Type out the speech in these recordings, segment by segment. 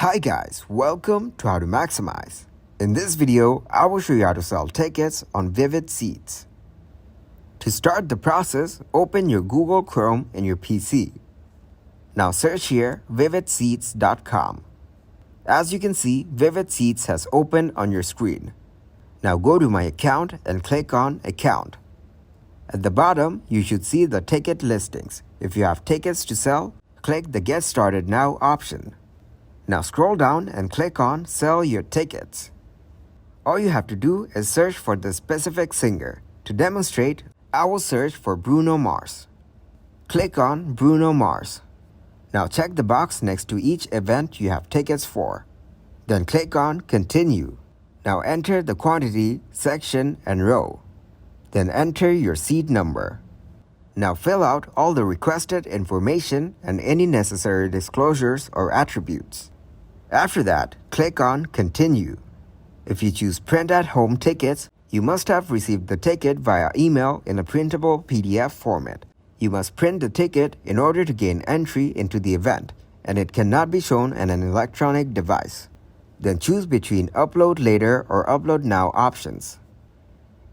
Hi guys, welcome to How to Maximize. In this video, I will show you how to sell tickets on Vivid Seats. To start the process, open your Google Chrome in your PC. Now search here vividseats.com. As you can see, Vivid Seats has opened on your screen. Now go to My Account and click on Account. At the bottom, you should see the ticket listings. If you have tickets to sell, click the Get Started Now option. Now scroll down and click on Sell Your Tickets. All you have to do is search for the specific singer. To demonstrate, I will search for Bruno Mars. Click on Bruno Mars. Now check the box next to each event you have tickets for. Then click on Continue. Now enter the quantity, section, and row. Then enter your seat number. Now fill out all the requested information and any necessary disclosures or attributes. After that, click on Continue. If you choose Print at Home tickets, you must have received the ticket via email in a printable PDF format. You must print the ticket in order to gain entry into the event, and it cannot be shown on an electronic device. Then choose between Upload Later or Upload Now options.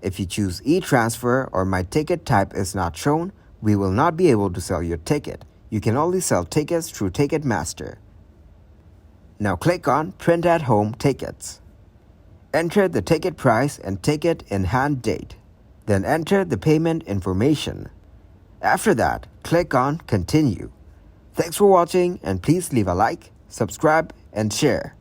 If you choose e-transfer or My Ticket Type is not shown, we will not be able to sell your ticket. You can only sell tickets through Ticketmaster. Now click on Print at Home tickets. Enter the ticket price and ticket in hand date. Then enter the payment information. After that, click on Continue. Thanks for watching and please leave a like, subscribe, and share.